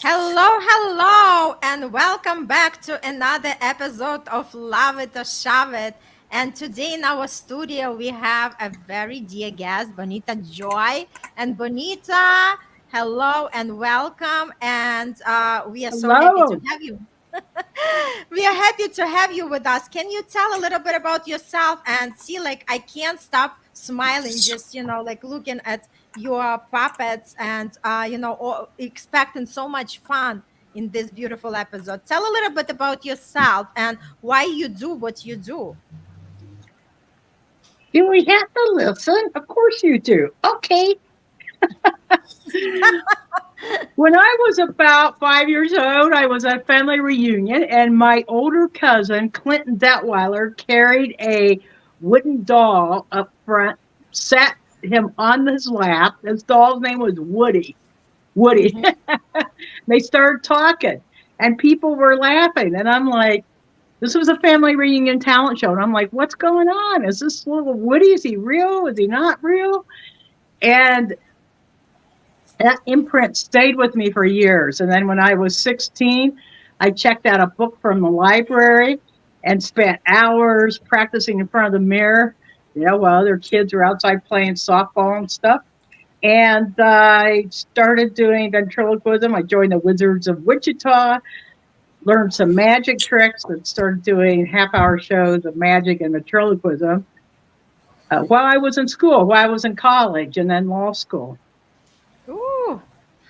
Hello, hello, and welcome back to another episode of Love It or Shove It. And today in our studio, we have a very dear guest, Bonita Joy. And Bonita, hello and welcome. And we are so happy to Hello. have you. We are happy to have you with us. Can you tell a little bit about yourself and see, like, I can't stop smiling, just, like looking at your puppets and, expecting so much fun in this beautiful episode. Tell a little bit about yourself and why you do what you do. Do we have to listen? Of course you do. Okay. When I was about 5 years old, I was at a family reunion, and my older cousin, Clinton Detweiler, carried a wooden doll up front, sat him on his lap. His doll's name was Woody. Woody. Mhm. They started talking, and people were laughing. And I'm like, this was a family reunion talent show. And I'm like, what's going on? Is this little Woody? Is he real? Is he not real? And that imprint stayed with me for years. And then when I was 16, I checked out a book from the library and spent hours practicing in front of the mirror, while other kids were outside playing softball and stuff. And I started doing ventriloquism. I joined the Wizards of Wichita, learned some magic tricks, and started doing half-hour shows of magic and ventriloquism while I was in school, while I was in college, and then law school. Ooh,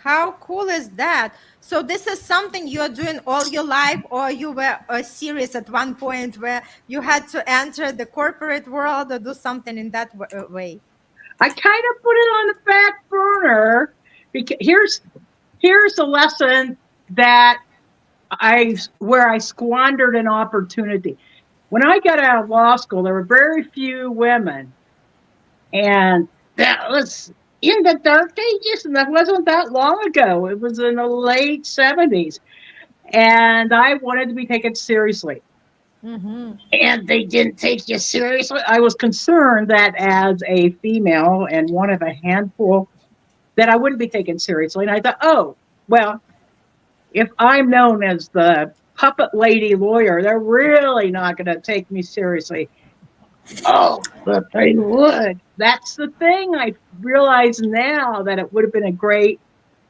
how cool is that? So this is something you are doing all your life, or you were serious at one point where you had to enter the corporate world or do something in that way? I kind of put it on the back burner because here's the lesson that where I squandered an opportunity. When I got out of law school, there were very few women, and that was in the dark ages, and that wasn't that long ago. It was in the late 70s, and I wanted to be taken seriously. Mm-hmm. And they didn't take you seriously. I was concerned that as a female and one of a handful, that I wouldn't be taken seriously. And I thought, oh, well, if I'm known as the puppet lady lawyer, they're really not going to take me seriously. Oh, but they would. That's the thing. I realize now that it would have been a great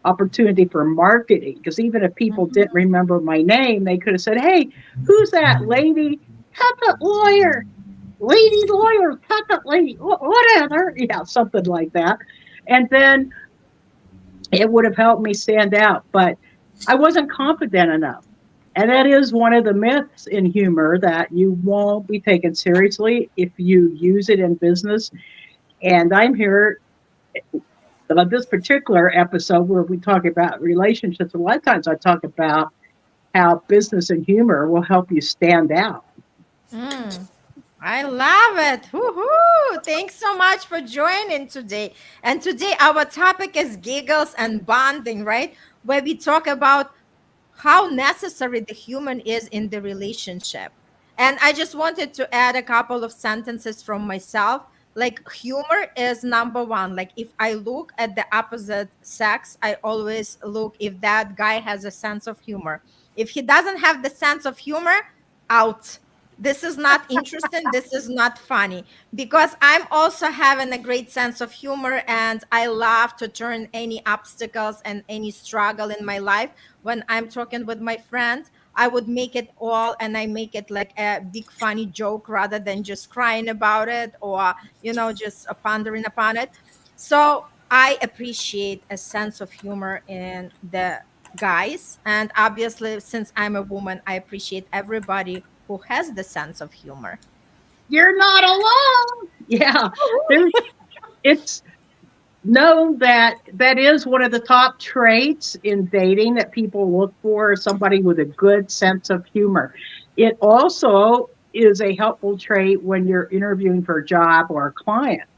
opportunity for marketing, because even if people didn't Mm-hmm. remember my name, they could have said, hey, who's that lady puppet lawyer? Lady lawyer, puppet lady, whatever. Yeah, something like that. And then it would have helped me stand out. But I wasn't confident enough. And that is one of the myths in humor, that you won't be taken seriously if you use it in business. And I'm here on this particular episode where we talk about relationships. A lot of times I talk about how business and humor will help you stand out. Mm. I love it. Woohoo! Thanks so much for joining today. And today our topic is giggles and bonding, right? Where we talk about how necessary the human is in the relationship. And I just wanted to add a couple of sentences from myself. Like, humor is number one. Like, if I look at the opposite sex, I always look if that guy has a sense of humor. If he doesn't have the sense of humor, out. This is not interesting. This is not funny, because I'm also having a great sense of humor, and I love to turn any obstacles and any struggle in my life. When I'm talking with my friend, I would make it all, and I make it like a big funny joke rather than just crying about it, or just pondering upon it. So I appreciate a sense of humor in the guys, and obviously, since I'm a woman, I appreciate everybody who has the sense of humor. You're not alone. Yeah, there, it's known that that is one of the top traits in dating that people look for, is somebody with a good sense of humor. It also is a helpful trait when you're interviewing for a job or a client,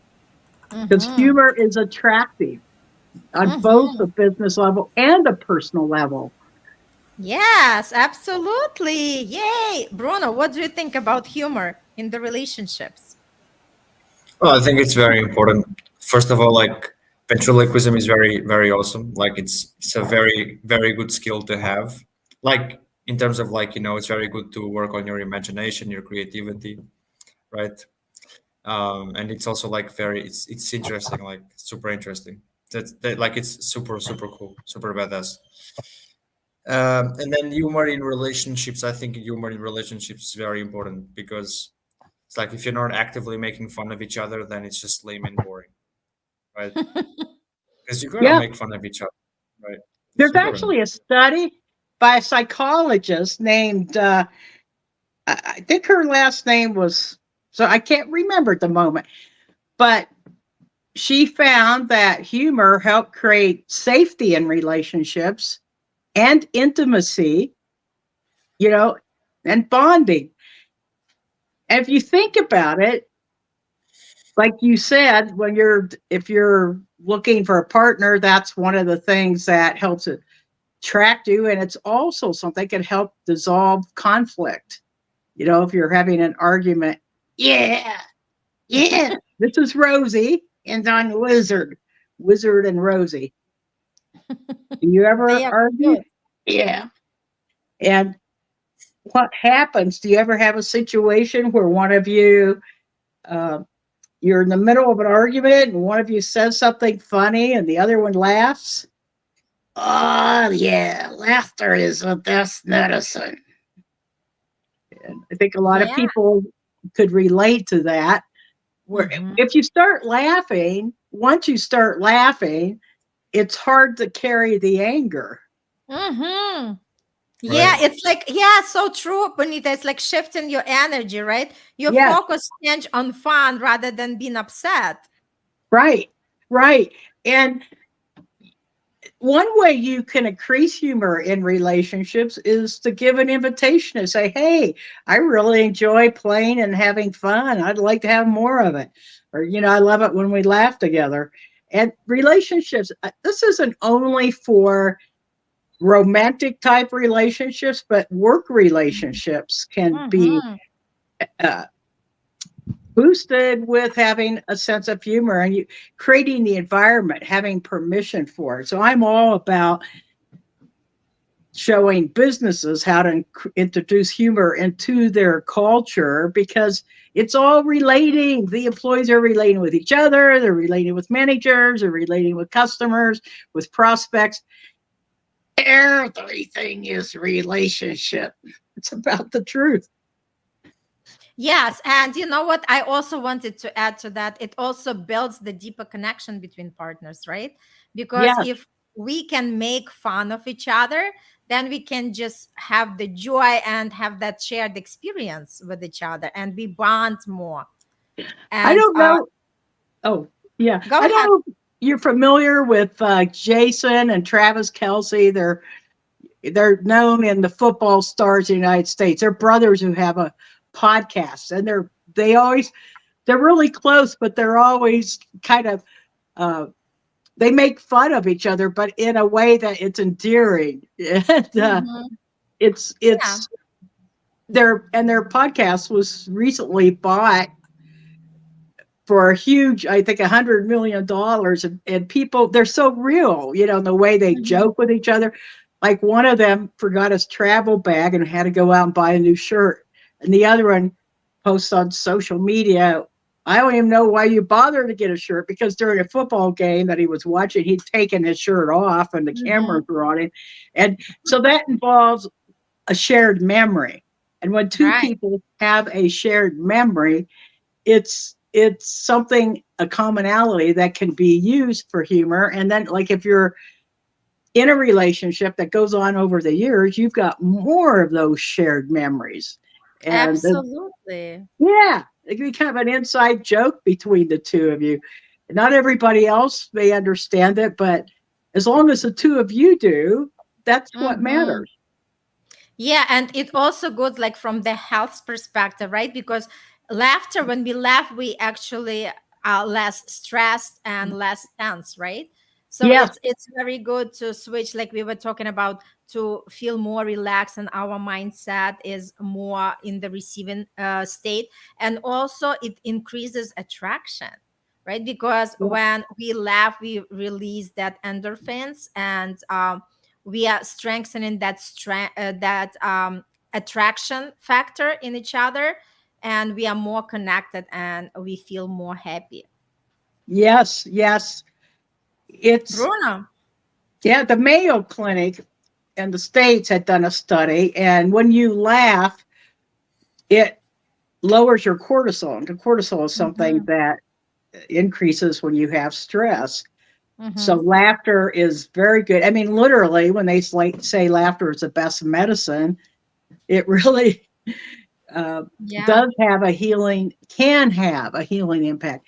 because Mm-hmm. humor is attractive on both the Mm-hmm. business level and the personal level. Yes, absolutely. Yay. Bruno, what do you think about humor in the relationships? Well, I think it's very important. First of all, like Ventriloquism is very, very awesome. Like it's a very, very good skill to have. Like in terms of like, it's very good to work on your imagination, your creativity, right? And it's also like very, it's interesting, like super interesting. That like it's super, super cool, super badass. And then humor in relationships. I think humor in relationships is very important because it's like if you're not actively making fun of each other, then it's just lame and boring, right? Because you gotta Yeah. make fun of each other, right? It's There's important. actually a study by a psychologist named, I think her last name was, so I can't remember at the moment, but she found that humor helped create safety in relationships and intimacy, you know, and bonding. And if you think about it, like you said, if you're looking for a partner, that's one of the things that helps attract you. And it's also something that can help dissolve conflict. If you're having an argument, yeah, yeah, this is Rosie and I'm Wizard and Rosie. Do you They ever are argue? cute. Yeah. And what happens? Do you ever have a situation where one of you, uh, you're in the middle of an argument and one of you says something funny and the other one laughs? Oh, yeah. Laughter is the best medicine. And I think a lot of Yeah. people could relate to that. Where Hmm. if you start laughing, once you start laughing, it's hard to carry the anger. Hmm. Yeah, Right. it's like, yeah, so true, Bonita. It's like shifting your energy, right? Your Yes, focus change on fun rather than being upset. right, right. And one way you can increase humor in relationships is to give an invitation and say, hey, I really enjoy playing and having fun. I'd like to have more of it. Or, I love it when we laugh together. And relationships, this isn't only for romantic type relationships, but work relationships can be Hmm. uh, boosted with having a sense of humor and you creating the environment, having permission for it. So I'm all about showing businesses how to introduce humor into their culture because it's all relating. The employees are relating with each other, they're relating with managers, they're relating with customers, with prospects. Everything is relationship. It's about the truth. Yes, and you know what? I also wanted to add to that. It also builds the deeper connection between partners, right? Because Yes, if we can make fun of each other, then we can just have the joy and have that shared experience with each other and we bond more. I And don't know. Oh, yeah. go I don't ahead. know if you're familiar with Jason and Travis Kelsey. They're known in the football stars of the United States. They're brothers who have a podcast, and they're really close, but they're always kind of uh, they make fun of each other, but in a way that it's endearing. And Hmm. Yeah. it's their podcast was recently bought for a huge, I think, $100 million, and people they're so real, the way they Hmm. joke with each other. Like one of them forgot his travel bag and had to go out and buy a new shirt, and the other one posts on social media. I don't even know why you bothered to get a shirt because during a football game that he was watching, he'd taken his shirt off and the Hmm. cameras were on him. And so that involves a shared memory. And when two Right. people have a shared memory, it's something a commonality that can be used for humor. And then like if you're in a relationship that goes on over the years, you've got more of those shared memories. And Absolutely. yeah, it can be kind of an inside joke between the two of you. Not everybody else may understand it, but as long as the two of you do, that's what Hmm. matters. Yeah, and it also goes like from the health perspective, right? Because laughter, when we laugh, we actually are less stressed and less tense, right? So Yes, it's very good to switch, like we were talking about, to feel more relaxed and our mindset is more in the receiving state, and also it increases attraction, right? Because Yeah. when we laugh, we release that endorphins, and we are strengthening that attraction factor in each other, and we are more connected and we feel more happy. Yes, yes. It's, Bruno. yeah, the Mayo Clinic in the States had done a study, and when you laugh, it lowers your cortisol. And cortisol is something Mm-hmm. that increases when you have stress. So Mm-hmm. laughter is very good. I mean, literally, when they say laughter is the best medicine, it really uh, Yeah. does have a healing, can have a healing impact.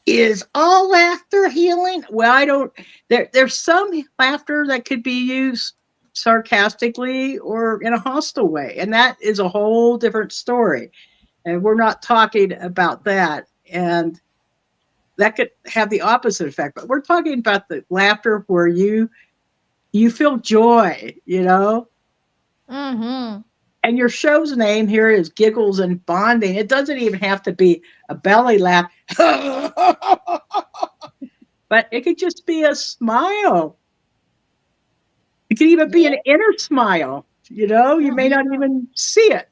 Is all laughter healing? Well, I don't. There's some laughter that could be used sarcastically or in a hostile way, and that is a whole different story. And we're not talking about that. And that could have the opposite effect. But we're talking about the laughter where you feel joy, you know. Mm-hmm. And your show's name here is Giggles and Bonding. It doesn't even have to be a belly laugh, but it could just be a smile. It could even be Yeah. an inner smile. You know, you may not Mm-hmm. even see it.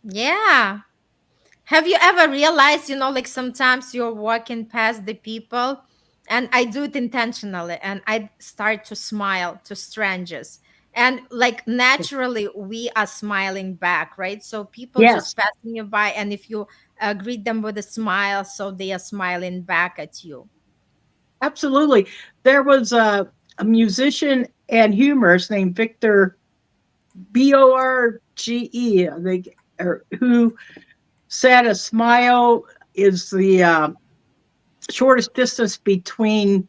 Yeah. Have you ever realized, like sometimes you're walking past the people, and I do it intentionally, and I start to smile to strangers. And like naturally, we are smiling back, right? So people Yes, just passing you by, and if you greet them with a smile, so they are smiling back at you. absolutely. There was a musician and humorist named Victor Borge, I think, or who said a smile is the shortest distance between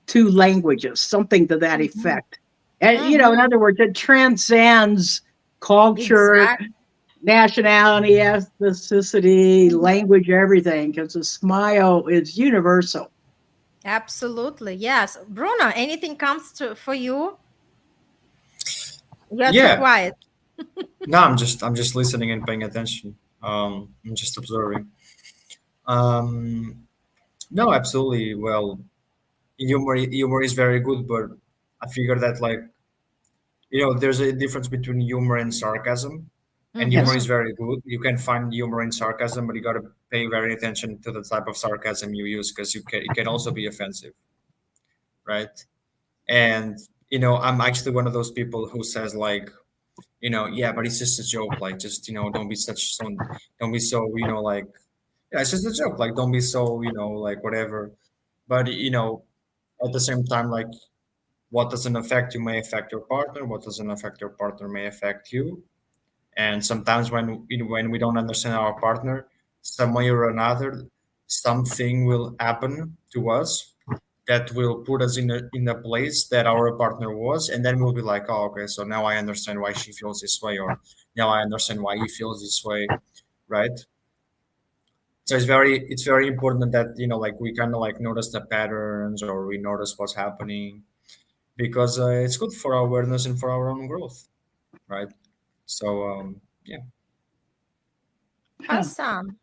two languages, something to that Mm-hmm. effect. And, you know, in Mm-hmm. other words, it transcends culture, Exactly. nationality, ethnicity, language, everything, because a smile is universal. Absolutely. Yes. Bruno, anything comes to for you? You're too Yeah. quiet. No, I'm just listening and paying attention. I'm just observing. Um, no, absolutely. Well, humor is very good, but I figure that like there's a difference between humor and sarcasm. And humor Yes, Mm-hmm. is very good. You can find humor in sarcasm, but you got to pay very attention to the type of sarcasm you use because it can also be offensive, right? And I'm actually one of those people who says like, yeah, but it's just a joke. Like, just don't be so, like, yeah, it's just a joke. Like, don't be so, like whatever. But at the same time, like, what doesn't affect you may affect your partner. What doesn't affect your partner may affect you. And sometimes when we don't understand our partner, some way or another, something will happen to us that will put us in a place that our partner was, and then we'll be like, oh, okay, so now I understand why she feels this way, or now I understand why he feels this way, right? So it's very important that like we kind of like notice the patterns or we notice what's happening because it's good for our awareness and for our own growth, right? So yeah. yeah. Awesome.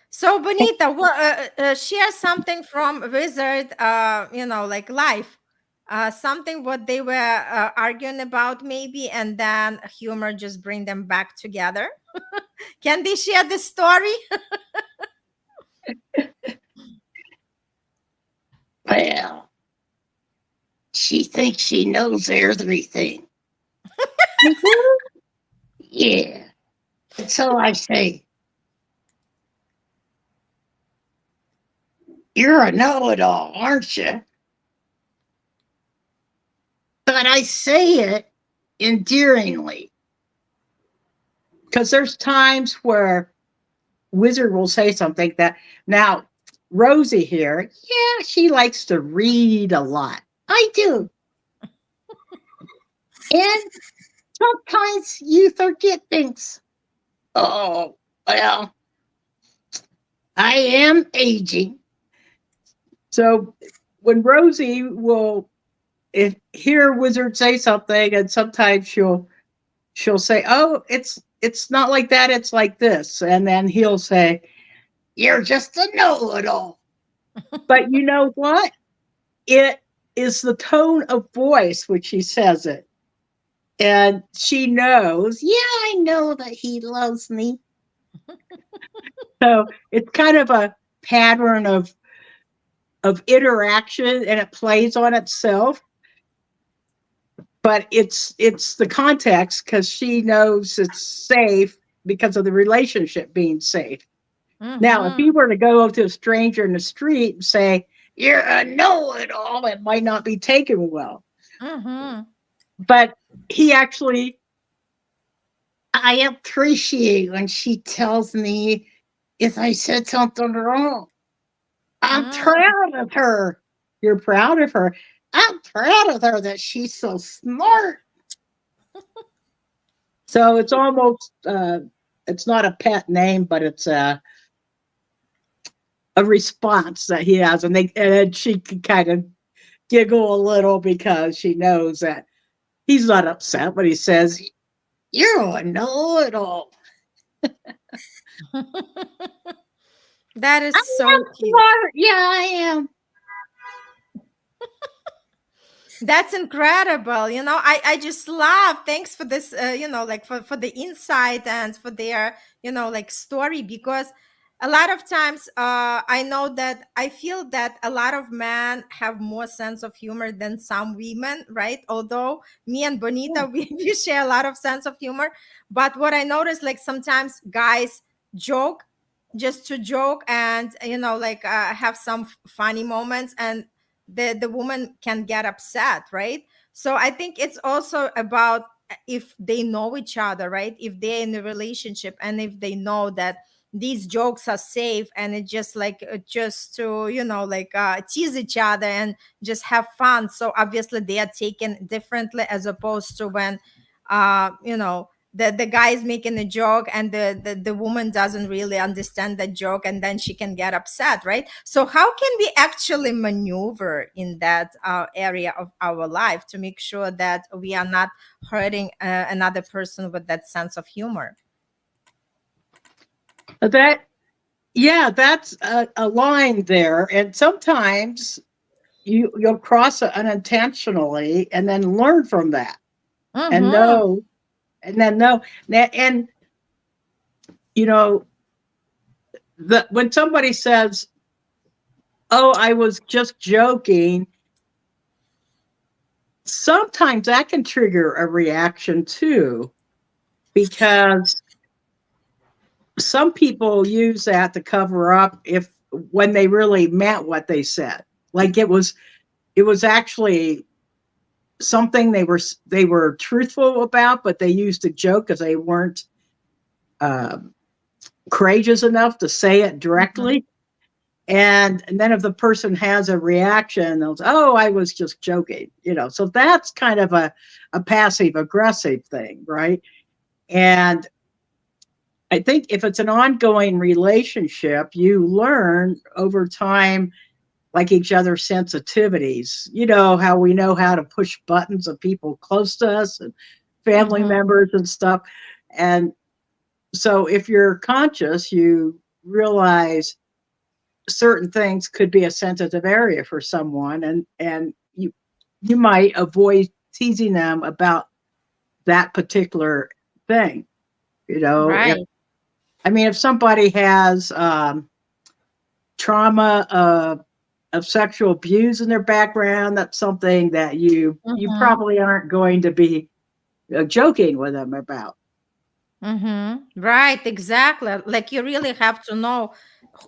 So, Bonita, share something from Wizard, like life, something what they were arguing about, maybe, and then humor just bring them back together. Can they share the story? Well, she thinks she knows everything. Yeah. And so I say, you're a know it all, aren't you? But I say it endearingly. Because there's times where Wizard will say something that now Rosie here, yeah, she likes to read a lot. I do. And sometimes you forget things. Oh, well, I am aging. So when Rosie will hear Wizard say something, and sometimes she'll say, "Oh, it's not like that. It's like this," and then he'll say, You're just a know-it-all. But you know what? It is the tone of voice which she says it. And she knows, yeah, I know that he loves me. So it's kind of a pattern of interaction, and it plays on itself. But it's the context, because she knows it's safe because of the relationship being safe. Now, if Mm-hmm. he were to go to a stranger in the street and say, "You're a know-it-all," it might not be taken well. Mm-hmm. But he actually, I appreciate when she tells me if I said something wrong. I'm Mm. proud of her. you're proud of her. I'm proud of her that she's so smart. So it's almost, it's not a pet name, but it's a response that he has, and she can kind of giggle a little because she knows that he's not upset when he says, You're a know-it-all. That is I'm so cute. smart. Yeah, I am. That's incredible. I just love, thanks for this, like for the insight and for their, like story, because a lot of times I know that I feel that a lot of men have more sense of humor than some women, right? Although me and Bonita, we share a lot of sense of humor. But what I notice, like sometimes guys joke just to joke and, like have some funny moments, and the woman can get upset, right? So I think it's also about if they know each other, right? If they're in a relationship and if they know that these jokes are safe, and it's just like just to like tease each other and just have fun, so obviously they are taken differently, as opposed to when the guy is making a joke and the woman doesn't really understand that joke, and then she can get upset, right? So how can we actually maneuver in that area of our life to make sure that we are not hurting another person with that sense of humor? that, yeah, that's a line there. And sometimes you'll cross it unintentionally and then learn from that and Mm-hmm. know, and then know. And, you know, when somebody says, "Oh, I was just joking," sometimes that can trigger a reaction too, because some people use that to cover up if when they really meant what they said. Like it was actually something they were truthful about, but they used a joke because they weren't uh, courageous enough to say it Mm-hmm. directly. And then if the person has a reaction, they'll say, "Oh, I was just joking," So that's kind of a passive aggressive thing, right? And I think if it's an ongoing relationship, you learn over time, like each other's sensitivities. You how we know how to push buttons of people close to us and family Mm-hmm. members and stuff. And so if you're conscious, you realize certain things could be a sensitive area for someone, and you might avoid teasing them about that particular thing. If Right. I mean, if somebody has trauma of sexual abuse in their background, that's something that you Mm-hmm. probably aren't going to be joking with them about. Mm-hmm. Right, exactly. Like you really have to know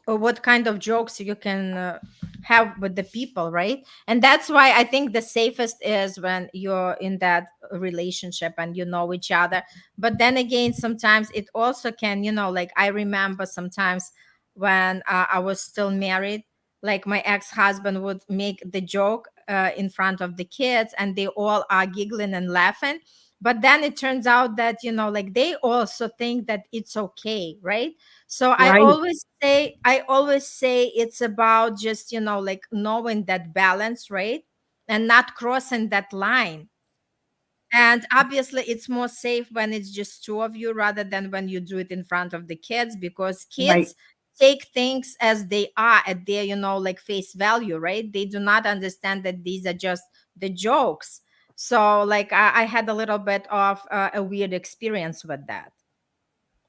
what kind of jokes you can have with the people, right? And that's why I think the safest is when you're in that relationship and you know each other. But then again, sometimes it also can, like I remember sometimes when I was still married, like my ex-husband would make the joke in front of the kids, and they all are giggling and laughing, but then it turns out that like they also think that it's okay, right? So i Right, always say i always say it's about just like knowing that balance, right? And not crossing that line. And obviously it's more safe when it's just two of you rather than when you do it in front of the kids, because right, kids take things as they are at their, like face value, right? They do not understand that these are just the jokes. So like I had a little bit of a weird experience with that.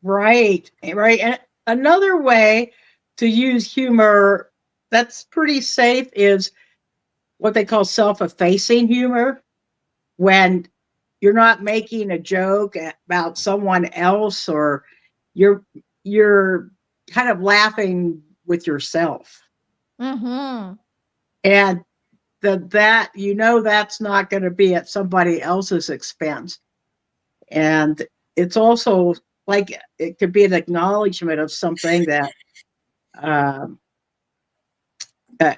Right, right. And another way to use humor that's pretty safe is what they call self-effacing humor, when you're not making a joke about someone else, or you're you're kind of laughing with yourself. Mm-hmm. And that that's not going to be at somebody else's expense. And it's also like it could be an acknowledgement of something that um, uh,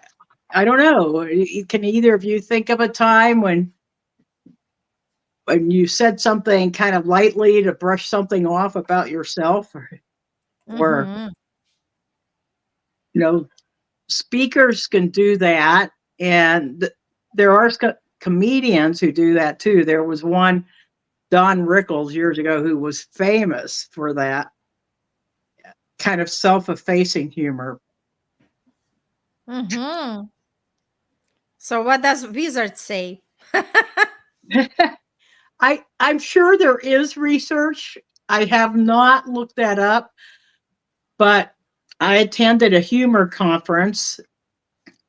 I don't know. Can either of you think of a time when you said something kind of lightly to brush something off about yourself, or Mm-hmm. you know, speakers can do that, and there are comedians who do that too. There was one, Don Rickles, years ago, who was famous for that kind of self-effacing humor. Mm-hmm. So what does Wizard say? I'm sure there is research. I have not looked that up, but I attended a humor conference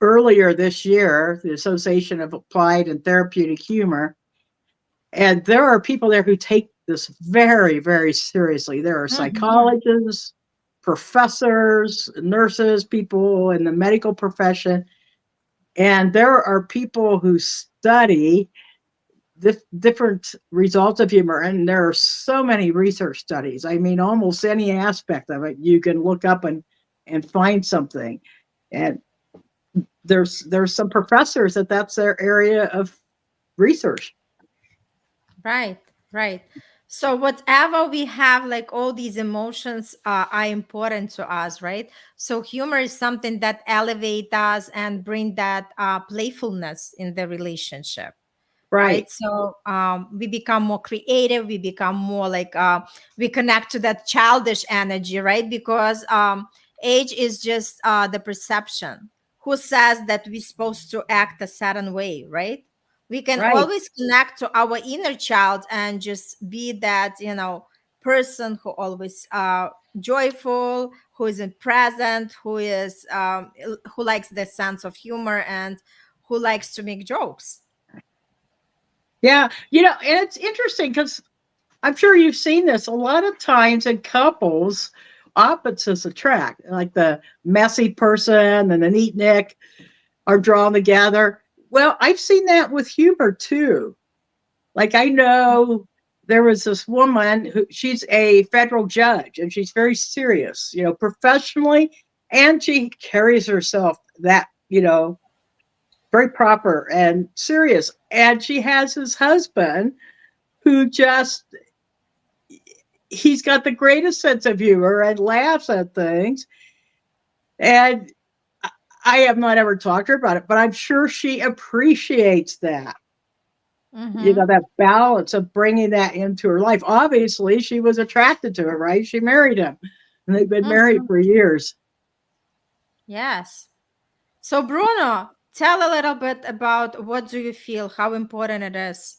earlier this year, the Association of Applied and Therapeutic Humor, and there are people there who take this very, very seriously. There are Mm-hmm. psychologists, professors, nurses, people in the medical profession, and there are people who study different results of humor. And there are so many research studies. I mean, almost any aspect of it you can look up and find something. And there's some professors that's their area of research. Right, right. So whatever we have, like all these emotions are important to us, right? So humor is something that elevate us and bring that playfulness in the relationship, right? Right, So we become more creative, we become more like we connect to that childish energy, right? Because age is just the perception. Who says that we're supposed to act a certain way, right? We can right. always connect to our inner child and just be that, person who always joyful, who is in present, who is who likes the sense of humor and who likes to make jokes. Yeah, and it's interesting because I'm sure you've seen this a lot of times in couples. Opposites attract, like the messy person and the neat Nick are drawn together. Well, I've seen that with humor too. Like, I know there was this woman who, she's a federal judge, and she's very serious, professionally, and she carries herself that, very proper and serious. And she has his husband who just, he's got the greatest sense of humor and laughs at things. And I have not ever talked to her about it, but I'm sure she appreciates that. Mm-hmm. That balance of bringing that into her life. Obviously, she was attracted to him, right? She married him, and they've been married Mm-hmm. for years. Yes. So Bruno, tell a little bit about what do you feel, how important it is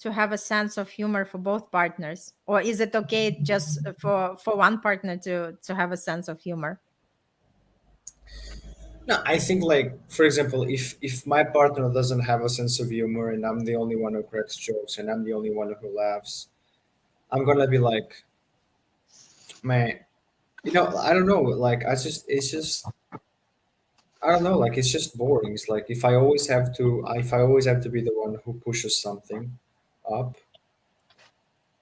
to have a sense of humor for both partners, or is it okay just for one partner to have a sense of humor? No, I think like for example, if my partner doesn't have a sense of humor and I'm the only one who cracks jokes and I'm the only one who laughs, I'm gonna be like, man, I don't know. Like it's just I don't know. Like it's just boring. It's like if I always have to be the one who pushes something up.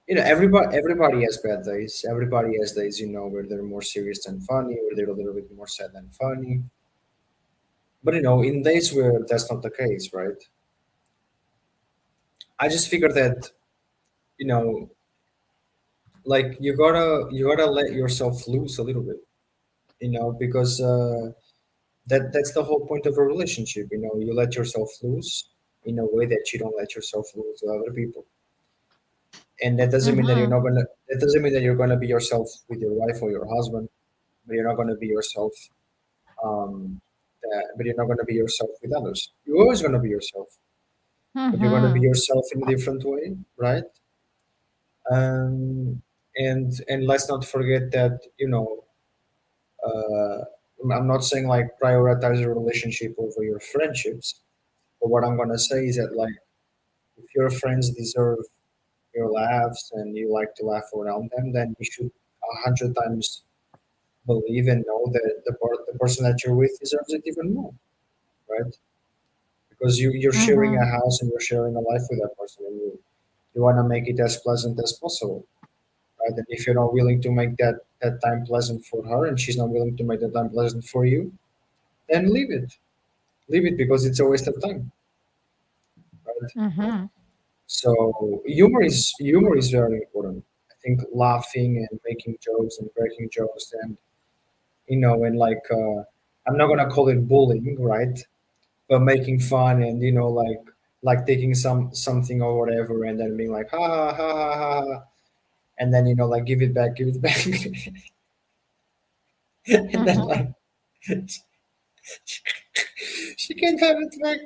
Everybody has bad days. Everybody has days, where they're more serious than funny, where they're a little bit more sad than funny. But in days where that's not the case, right? I just figured that, you know, like you gotta let yourself loose a little bit, because that's the whole point of a relationship. You let yourself loose in a way that you don't let yourself lose to other people. And that doesn't mean that you're Mm-hmm. not gonna. That doesn't mean that you're gonna be yourself with your wife or your husband. but you're not going to be yourself. But you're not going to be yourself with others. You're always going to be yourself, but you're going to be Mm-hmm. yourself in a different way, right? Um, and let's not forget that uh, I'm not saying like prioritize your relationship over your friendships, but what I'm going to say is that like if your friends deserve your laughs and you like to laugh around them, then you should 100 times believe and know that the person that you're with deserves it even more, right? Because you're sharing Mm-hmm. a house and you're sharing a life with that person, and you want to make it as pleasant as possible, right? And if you're not willing to make that time pleasant for her, and she's not willing to make that time pleasant for you, then leave it because it's a waste of time, right? Mm-hmm. So humor is very important. I think laughing and making jokes and breaking jokes and and like I'm not gonna call it bullying, right? But making fun and like taking something or whatever and then being like ha ha ha ha ha, ha, and then like give it back, and then Mm-hmm. like she can't have it back,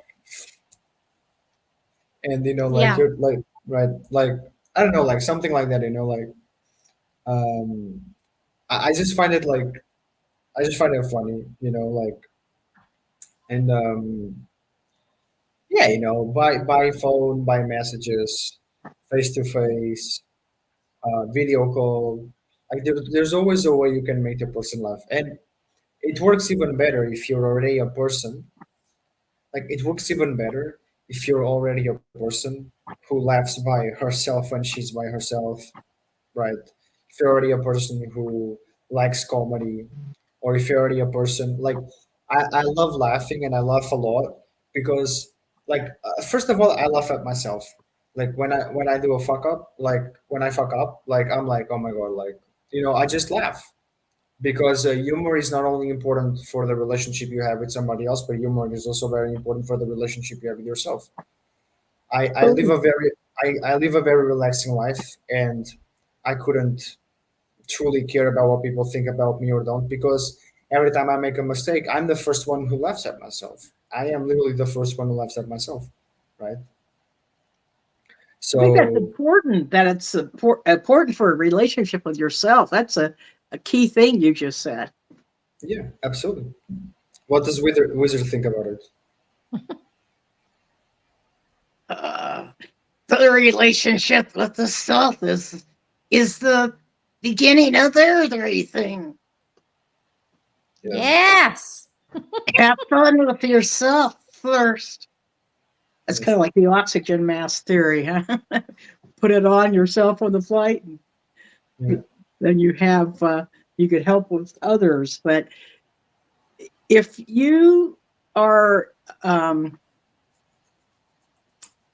and like Yeah. you're like right like I don't know like something like that, like um I just find it like I just find it funny, like and yeah, by phone, by messages, face to face, video call. Like there's always a way you can make the person laugh, and it works even better if you're already a person. Like it works even better if you're already a person who laughs by herself when she's by herself, right? If you're already a person who likes comedy, or if you're already a person like I love laughing and I laugh a lot because like first of all I laugh at myself. Like when I do a fuck up, like when I fuck up, like I'm like oh my god, like I just laugh because humor is not only important for the relationship you have with somebody else, but humor is also very important for the relationship you have with yourself. I live Oh, a very I live a very relaxing life, and I couldn't truly care about what people think about me or don't because every time I make a mistake, I'm the first one who laughs at myself. I am literally the first one who laughs at myself, right? I think that's So important, that it's important for a relationship with yourself. That's a key thing you just said. yeah, absolutely. What does Wizard think about it? Uh, the relationship with the self is the beginning of everything. Yeah, Yes. Have fun with yourself first. That's kind yes, of like the oxygen mask theory, huh? Put it on yourself on the flight, and yeah, then you could help with others. But if you are um,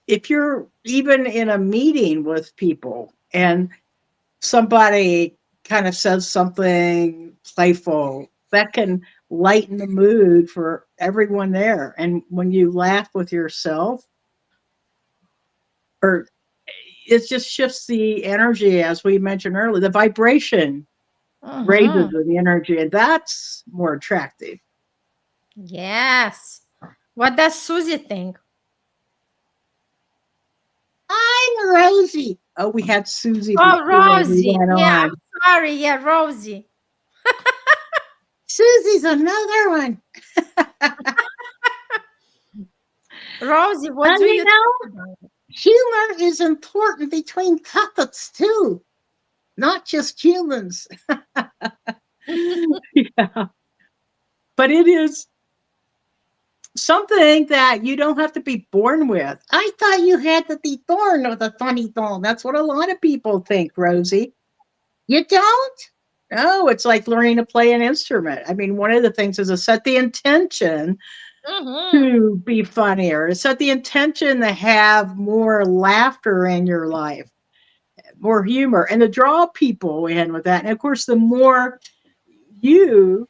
if you're even in a meeting with people and somebody kind of says something playful, that can lighten the mood for everyone there. And when you laugh with yourself, or it just shifts the energy, as we mentioned earlier, the vibration raises Mm-hmm. the energy, and that's more attractive. Yes. What does Susie think? I'm Rosie. Oh, we had Susie Oh, before we Rosie. went Yeah, I'm on. sorry. Yeah, Rosie. Susie's another one. Rosie, what And do you you know, think about it? humor is important between puppets too, not just humans. Yeah. But it is something that you don't have to be born with. I thought you had to be born with a funny bone. That's what a lot of people think, Rosie. You don't? No, it's like learning to play an instrument. I mean, one of the things is to set the intention Mm-hmm. to be funnier, to set the intention to have more laughter in your life, more humor, and to draw people in with that. And of course, the more you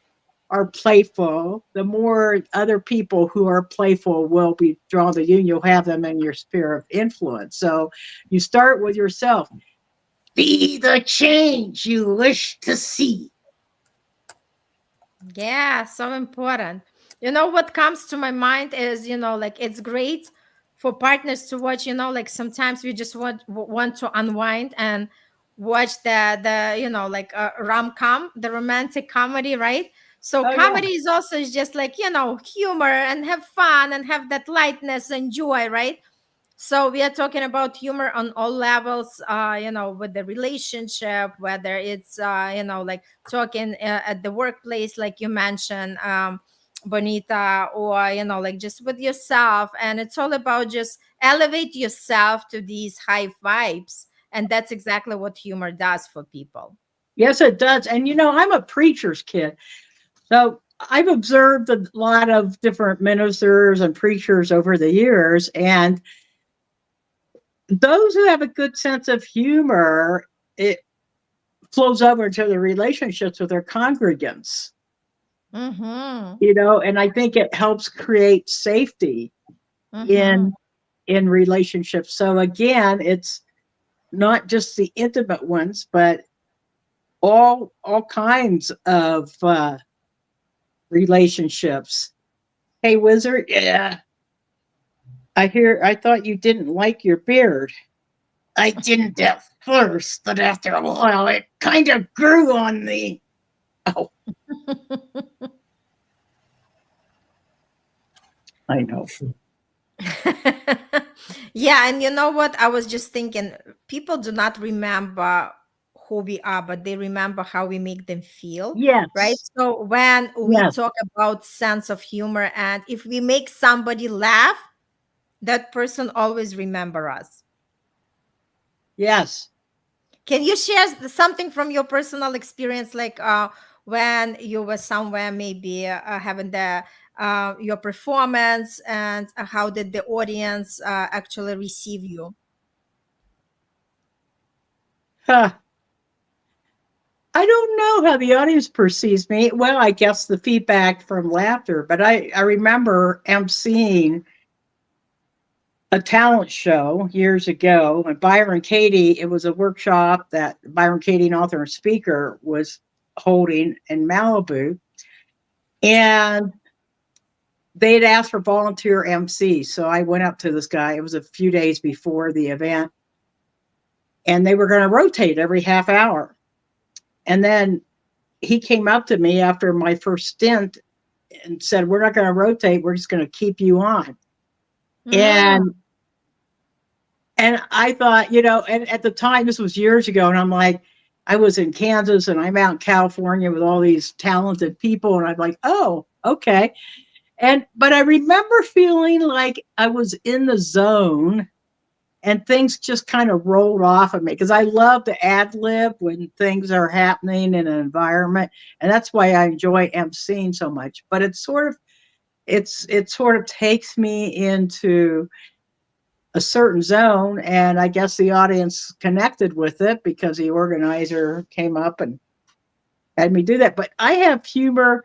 are playful, the more other people who are playful will be drawn to you, and you'll have them in your sphere of influence. So you start with yourself. Be the change you wish to see. Yeah, so important. You know, what comes to my mind is, like it's great for partners to watch, like sometimes we just want to unwind and watch the like a rom-com, the romantic comedy, right? So Oh yeah. comedy is also just like, humor and have fun and have that lightness and joy, right? So we are talking about humor on all levels, with the relationship, whether it's, like talking at the workplace, like you mentioned, Bonita, or, like just with yourself. And it's all about just elevate yourself to these high vibes. And that's exactly what humor does for people. Yes, it does. And I'm a preacher's kid. So I've observed a lot of different ministers and preachers over the years. And those who have a good sense of humor, it flows over into the relationships with their congregants, Mm-hmm. and I think it helps create safety Mm-hmm. in relationships. So again, it's not just the intimate ones, but all kinds of relationships. Hey, wizard, yeah, I thought you didn't like your beard. I didn't at first, but after a while it kind of grew on me. Oh, I know. Yeah, and you know what? I was just thinking, people do not remember who we are, but they remember how we make them feel, right? Yes, So when we yes, talk about sense of humor, and if we make somebody laugh, that person always remember us. yes. Can you share something from your personal experience, like when you were somewhere, maybe having the your performance, and how did the audience actually receive you? Huh. I don't know how the audience perceives me. Well, I guess the feedback from laughter, but I remember emceeing a talent show years ago, and Byron Katie, it was a workshop that Byron Katie, an author and speaker, was holding in Malibu. And they'd asked for volunteer MC. So I went up to this guy. It was a few days before the event, and they were going to rotate every half hour. And then he came up to me after my first stint and said, "We're not going to rotate. We're just going to keep you on." Mm, And I thought, and at the time, this was years ago, and I'm like, I was in Kansas and I'm out in California with all these talented people, and I'm like, oh, okay. But I remember feeling like I was in the zone and things just kind of rolled off of me because I love to ad lib when things are happening in an environment. And that's why I enjoy emceeing so much. But it sort of takes me into a certain zone, and I guess the audience connected with it because the organizer came up and had me do that. But I have humor.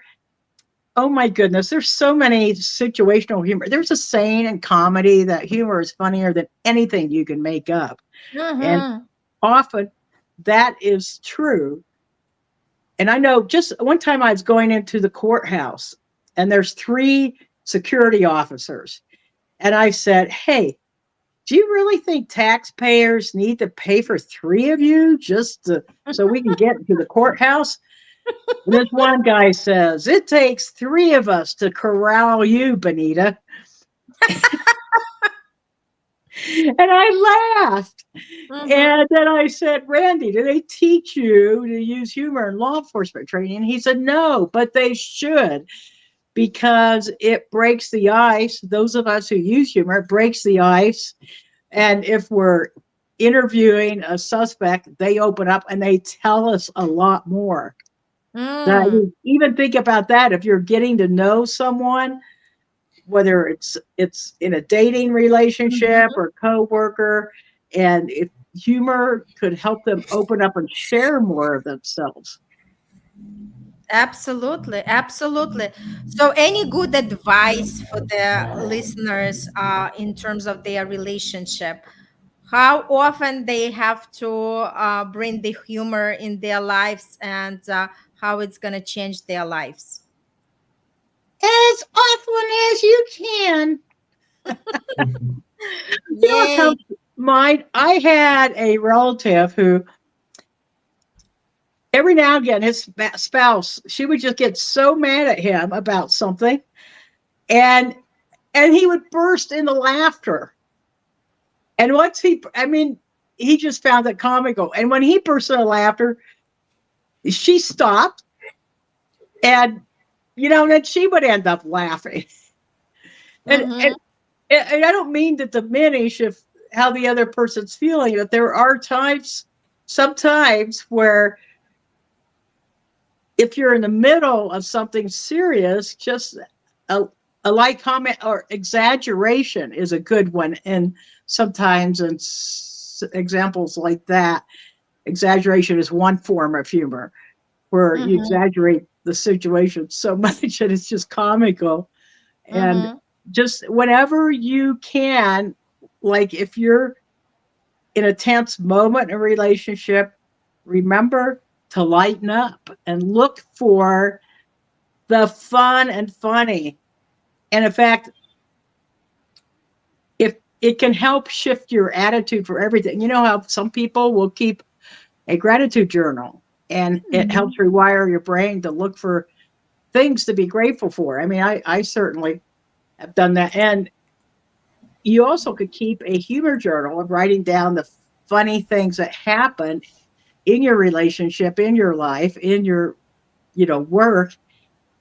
Oh my goodness, there's so many situational humor. There's a saying in comedy that humor is funnier than anything you can make up. And mm-hmm. often that is true. And I know just one time I was going into the courthouse and there's three security officers. And I said, "Hey, do you really think taxpayers need to pay for three of you so we can get to the courthouse?" And this one guy says, "It takes three of us to corral you, Bonita." And I laughed. Mm-hmm. And then I said, "Randy, do they teach you to use humor in law enforcement training?" And he said, "No, but they should because it breaks the ice. Those of us who use humor, it breaks the ice. And if we're interviewing a suspect, they open up and they tell us a lot more." That Mm, even think about that. If you're getting to know someone, whether it's in a dating relationship mhm. or coworker, and if humor could help them open up and share more of themselves. Absolutely, absolutely. So, any good advice for the listeners in terms of their relationship? How often they have to bring the humor in their lives, and how it's going to change their lives? as you can. You know what Yay. comes to mind? I had a relative who every now and again his spouse, she would just get so mad at him about something, and he would burst into laughter. And once he just found it comical. And when he burst into laughter, she stopped, and then she would end up laughing. And Mm-hmm. and I don't mean to diminish if how the other person's feeling, but there are sometimes where if you're in the middle of something serious, just a, a light comment or exaggeration is a good one. And sometimes in examples like that, exaggeration is one form of humor where you Mm-hmm. exaggerate the situation so much that it's just comical. And Mm-hmm. just whenever you can, like if you're in a tense moment in a relationship, remember to lighten up and look for the fun and funny. And in fact, if it can help shift your attitude for everything, you know how some people will keep a gratitude journal and it helps Mm-hmm. rewire your brain to look for things to be grateful for. I mean, I certainly have done that. And you also could keep a humor journal of writing down the funny things that happen in your relationship, in your life, in your, work.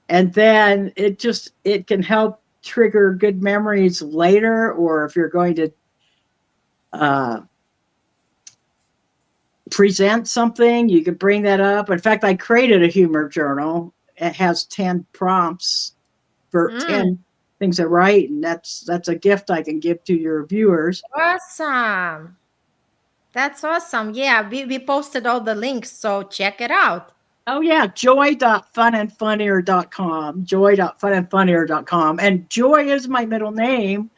And then it can help trigger good memories later, or if you're going to uh, present something, you could bring that up. In fact, I created a humor journal. It has 10 prompts for Mm. 10 things to write, and that's a gift I can give to your viewers. Awesome. That's awesome. Yeah, we posted all the links, so check it out. Oh yeah, joy.funandfunnier.com, joy.funandfunnier.com. And Joy is my middle name,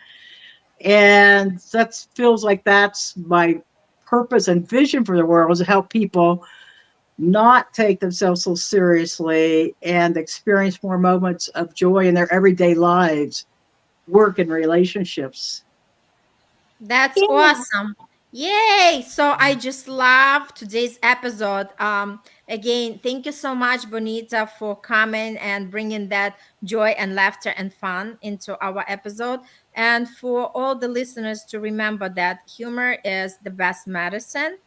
and that feels like that's my purpose and vision for the world is to help people not take themselves so seriously and experience more moments of joy in their everyday lives, work and relationships. That's Yeah. awesome. Yay! So I just love today's episode. Again, thank you so much, Bonita, for coming and bringing that joy and laughter and fun into our episode. And for all the listeners to remember that humor is the best medicine,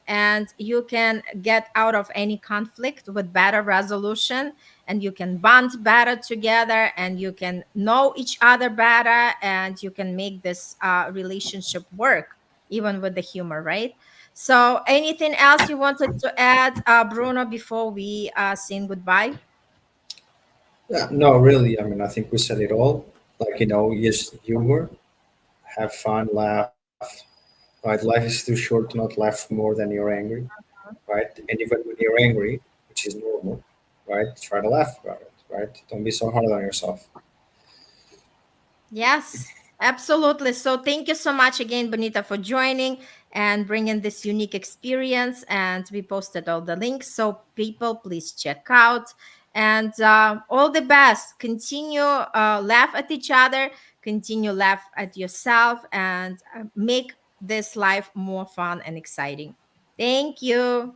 and you can get out of any conflict with better resolution, and you can bond better together, and you can know each other better, and you can make this relationship work even with the humor, right? So anything else you wanted to add, Bruno, before we say goodbye? Yeah, no, really. I mean, I think we said it all. Like, use humor, have fun, laugh. Right? Life is too short to not laugh more than you're angry. Right? And even when you're angry, which is normal, right? Try to laugh about it. Right? Don't be so hard on yourself. Yes, absolutely. So thank you so much again, Bonita, for joining and bringing this unique experience. And we posted all the links. So people, please check out. And all the best. Continue laugh at each other. Continue laugh at yourself, and make this life more fun and exciting. Thank you.